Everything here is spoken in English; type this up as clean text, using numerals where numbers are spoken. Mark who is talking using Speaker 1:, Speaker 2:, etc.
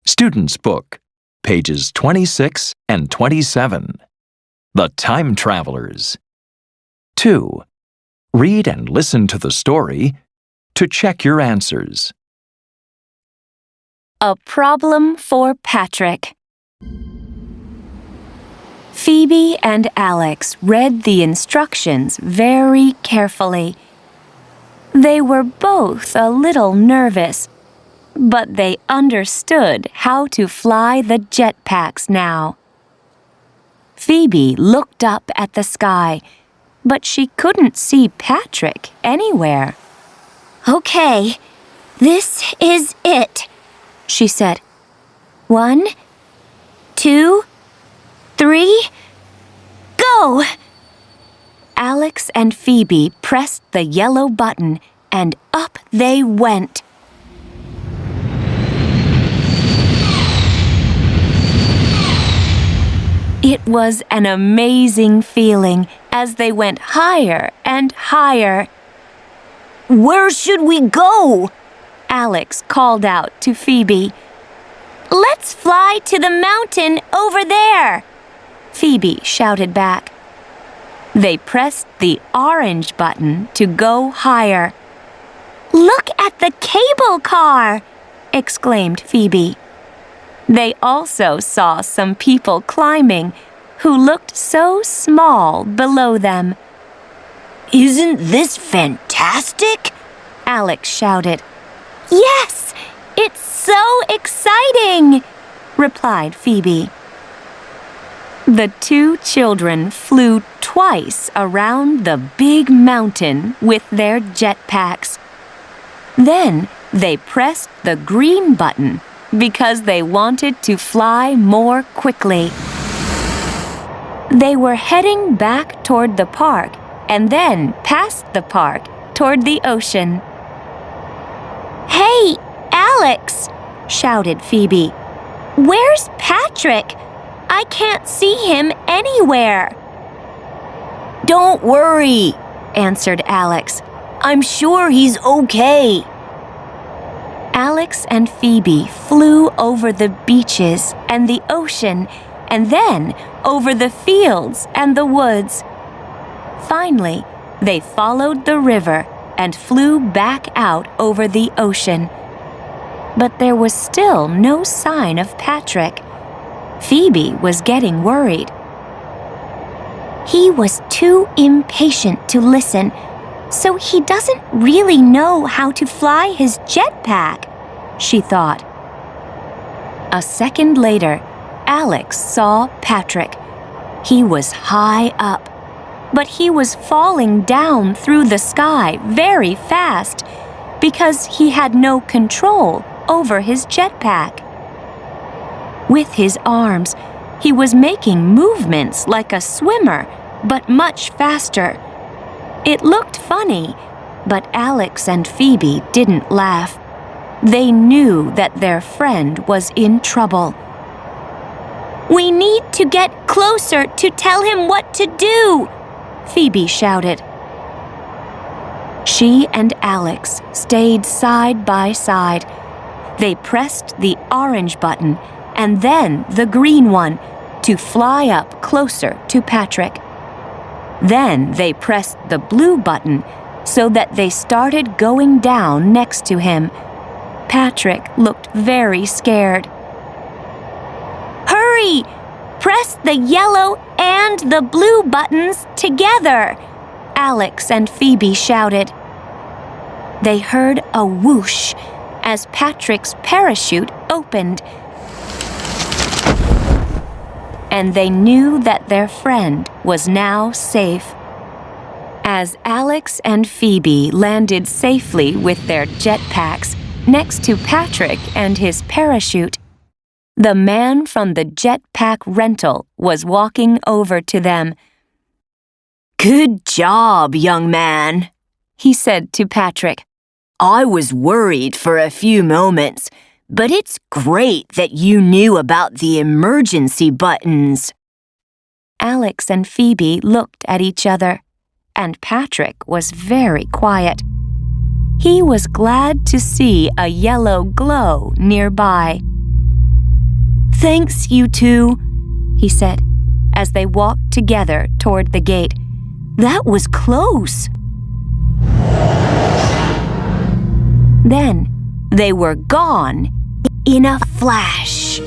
Speaker 1: Student's Book, pages 26 and 27. The Time Travelers. 2. Read and listen to the story to check your answers.
Speaker 2: A problem for Patrick. Phoebe and Alex read the instructions very carefully. They were both a little nervous, but they understood how to fly the jetpacks now. Phoebe looked up at the sky, but she couldn't see Patrick anywhere.
Speaker 3: "Okay, this is it," she said. 1, 2, 3, go! Alex and Phoebe pressed the yellow button, and up they went. It was an amazing feeling as they went higher and higher. "Where should we go?"
Speaker 2: Alex called out to Phoebe.
Speaker 3: "Let's fly to the mountain over there,"
Speaker 2: Phoebe shouted back. They pressed the orange button to go higher.
Speaker 3: "Look at the cable car!"
Speaker 2: exclaimed Phoebe. They also saw some people climbing who looked so small below them.
Speaker 3: "Isn't this fantastic?"
Speaker 2: Alex shouted.
Speaker 3: "Yes, it's so exciting!"
Speaker 2: replied Phoebe. The two children flew twice around the big mountain with their jetpacks. Then they pressed the green button because they wanted to fly more quickly. They were heading back toward the park and then past the park toward the ocean.
Speaker 3: "Hey, Alex!"
Speaker 2: shouted Phoebe.
Speaker 3: "Where's Patrick? I can't see him anywhere."
Speaker 4: "Don't worry," answered Alex. "I'm sure he's okay."
Speaker 2: Alex and Phoebe flew over the beaches and the ocean, and then over the fields and the woods. Finally, they followed the river and flew back out over the ocean. But there was still no sign of Patrick. Phoebe was getting worried.
Speaker 3: "He was too impatient to listen, so he doesn't really know how to fly his jetpack," she thought.
Speaker 2: A second later, Alex saw Patrick. He was high up, but he was falling down through the sky very fast because he had no control over his jetpack. With his arms, he was making movements like a swimmer, but much faster. It looked funny, but Alex and Phoebe didn't laugh. They knew that their friend was in trouble.
Speaker 3: "We need to get closer to tell him what to do,"
Speaker 2: Phoebe shouted. She and Alex stayed side by side. They pressed the orange button and then the green one to fly up closer to Patrick. Then they pressed the blue button so that they started going down next to him. Patrick looked very scared.
Speaker 3: "Hurry! Press the yellow and the blue buttons together,"
Speaker 2: Alex and Phoebe shouted. They heard a whoosh as Patrick's parachute opened, and they knew that their friend was now safe. As Alex and Phoebe landed safely with their jetpacks next to Patrick and his parachute, the man from the jetpack rental was walking over to them.
Speaker 4: "Good job, young man," he said to Patrick. "I was worried for a few moments, but it's great that you knew about the emergency buttons."
Speaker 2: Alex and Phoebe looked at each other, and Patrick was very quiet. He was glad to see a yellow glow nearby. Thanks, you two, he said, as they walked together toward the gate. That was close. Then they were gone in a flash.